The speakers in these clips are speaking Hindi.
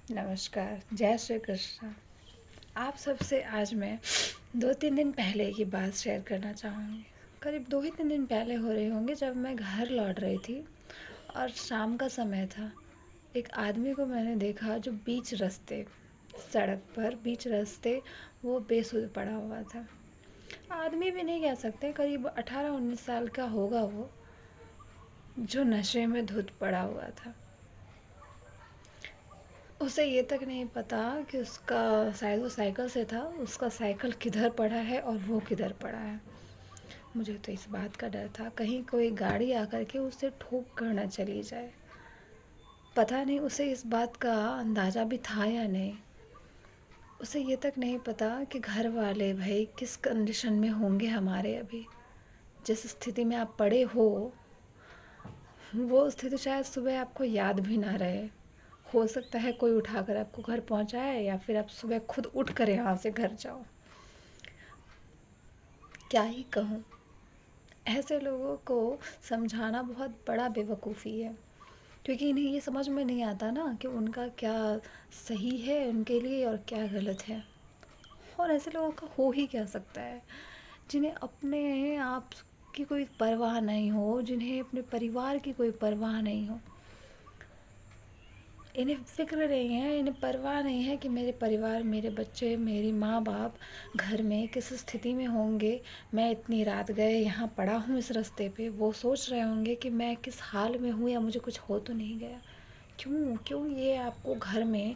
नमस्कार, जय श्री कृष्ण। आप सबसे आज मैं 2-3 दिन पहले की बात शेयर करना चाहूँगी। करीब 2 ही 3 दिन पहले हो रहे होंगे जब मैं घर लौट रही थी और शाम का समय था। एक आदमी को मैंने देखा जो बीच रास्ते, सड़क पर बीच रास्ते वो बेसुध पड़ा हुआ था। आदमी भी नहीं कह सकते, करीब 18-19 साल का होगा वो, जो नशे में धुत पड़ा हुआ था। उसे ये तक नहीं पता कि उसका शायद वो साइकिल से था, उसका साइकिल किधर पड़ा है और वो किधर पड़ा है। मुझे तो इस बात का डर था कहीं कोई गाड़ी आकर के उसे ठोक कर न चली जाए। पता नहीं उसे इस बात का अंदाज़ा भी था या नहीं। उसे ये तक नहीं पता कि घर वाले भाई किस कंडीशन में होंगे हमारे अभी। जिस स्थिति में आप पड़े हो वो स्थिति शायद सुबह आपको याद भी ना रहे। हो सकता है कोई उठाकर आपको घर पहुंचाए या फिर आप सुबह खुद उठ कर यहाँ से घर जाओ। क्या ही कहूँ। ऐसे लोगों को समझाना बहुत बड़ा बेवकूफ़ी है, क्योंकि इन्हें ये समझ में नहीं आता ना कि उनका क्या सही है उनके लिए और क्या गलत है। और ऐसे लोगों का हो ही क्या सकता है जिन्हें अपने आप की कोई परवाह नहीं हो, जिन्हें अपने परिवार की कोई परवाह नहीं हो। इन्हें फ़िक्र नहीं है, इन्हें परवाह नहीं है कि मेरे परिवार, मेरे बच्चे, मेरी माँ बाप घर में किस स्थिति में होंगे। मैं इतनी रात गए यहाँ पड़ा हूँ इस रास्ते पे, वो सोच रहे होंगे कि मैं किस हाल में हूँ या मुझे कुछ हो तो नहीं गया। क्यों क्यों ये आपको घर में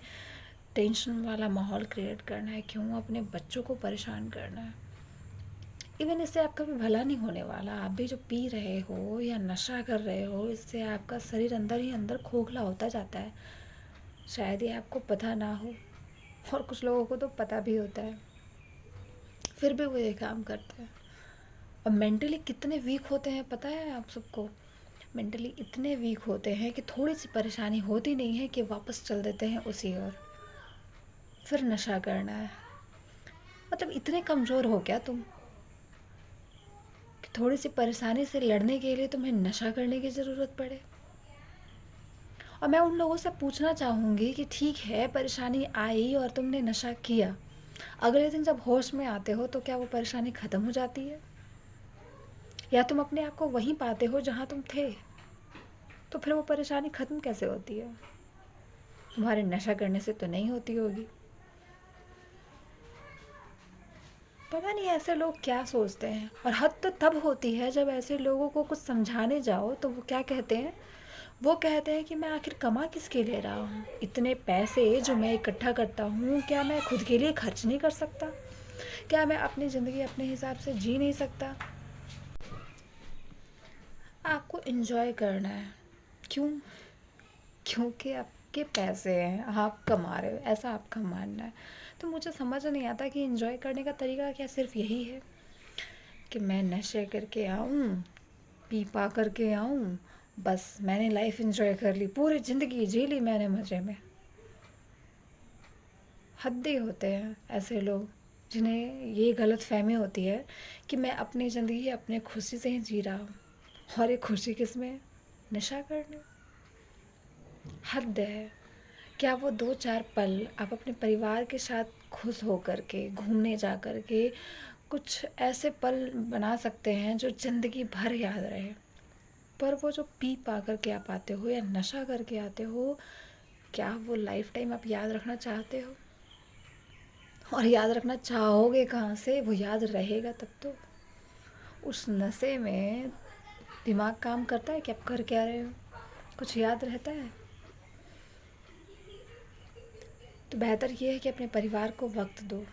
टेंशन वाला माहौल क्रिएट करना है? क्यों अपने बच्चों को परेशान करना है? इवन इससे आपका भी भला नहीं होने वाला। आप भी जो पी रहे हो या नशा कर रहे हो, इससे आपका शरीर अंदर ही अंदर खोखला होता जाता है। शायद ये आपको पता ना हो, और कुछ लोगों को तो पता भी होता है, फिर भी वो ये काम करते हैं। और मेंटली कितने वीक होते हैं पता है आप सबको? मेंटली इतने वीक होते हैं कि थोड़ी सी परेशानी होती नहीं है कि वापस चल देते हैं उसी ओर, फिर नशा करना है। मतलब इतने कमज़ोर हो क्या तुम कि थोड़ी सी परेशानी से लड़ने के लिए तुम्हें नशा करने की ज़रूरत पड़े? और मैं उन लोगों से पूछना चाहूँगी कि ठीक है, परेशानी आई और तुमने नशा किया, अगले दिन जब होश में आते हो तो क्या वो परेशानी ख़त्म हो जाती है? या तुम अपने आप को वहीं पाते हो जहाँ तुम थे? तो फिर वो परेशानी ख़त्म कैसे होती है? तुम्हारे नशा करने से तो नहीं होती होगी। पता नहीं ऐसे लोग क्या सोचते हैं। और हद तो तब होती है जब ऐसे लोगों को कुछ समझाने जाओ तो वो क्या कहते हैं? वो कहते हैं कि मैं आखिर कमा किसके ले रहा हूँ? इतने पैसे जो मैं इकट्ठा करता हूँ, क्या मैं खुद के लिए खर्च नहीं कर सकता? क्या मैं अपनी ज़िंदगी अपने हिसाब से जी नहीं सकता? आपको एंजॉय करना है। क्यों? क्योंकि आपके पैसे हैं, आप कमा रहे हो, ऐसा आपका मानना है। तो मुझे समझ नहीं आता कि एंजॉय करने का तरीका क्या सिर्फ यही है कि मैं नशे करके आऊँ, पी पा करके आऊँ, बस मैंने लाइफ एंजॉय कर ली, पूरी ज़िंदगी जी ली मैंने मज़े में। हद्दी होते हैं ऐसे लोग जिन्हें ये गलत फहमी होती है कि मैं अपनी ज़िंदगी अपने खुशी से ही जी रहा हूँ। और ये खुशी किस में है? नशा करने। हद है। क्या वो 2-4 पल आप अपने परिवार के साथ खुश हो कर के घूमने जा कर के कुछ ऐसे पल बना सकते हैं जो ज़िंदगी भर याद रहे? पर वो जो पी पा कर के आप आते हो या नशा करके आते हो, क्या वो लाइफ टाइम आप याद रखना चाहते हो? और याद रखना चाहोगे कहाँ से? वो याद रहेगा तब तो। उस नशे में दिमाग काम करता है कि आप कर क्या रहे हो? कुछ याद रहता है? तो बेहतर ये है कि अपने परिवार को वक्त दो,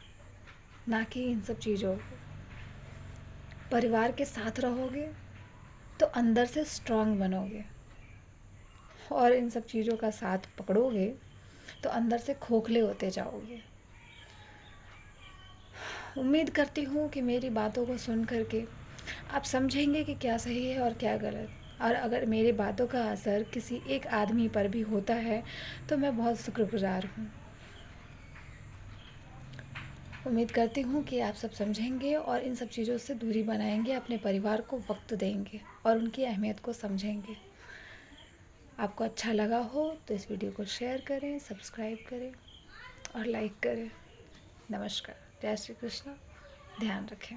ना कि इन सब चीज़ों को। परिवार के साथ रहोगे तो अंदर से स्ट्रांग बनोगे, और इन सब चीज़ों का साथ पकड़ोगे तो अंदर से खोखले होते जाओगे। उम्मीद करती हूँ कि मेरी बातों को सुन करके आप समझेंगे कि क्या सही है और क्या गलत। और अगर मेरी बातों का असर किसी एक आदमी पर भी होता है तो मैं बहुत शुक्रगुजार हूँ। उम्मीद करती हूँ कि आप सब समझेंगे और इन सब चीज़ों से दूरी बनाएंगे, अपने परिवार को वक्त देंगे और उनकी अहमियत को समझेंगे। आपको अच्छा लगा हो तो इस वीडियो को शेयर करें, सब्सक्राइब करें और लाइक करें। नमस्कार, जय श्री कृष्ण, ध्यान रखें।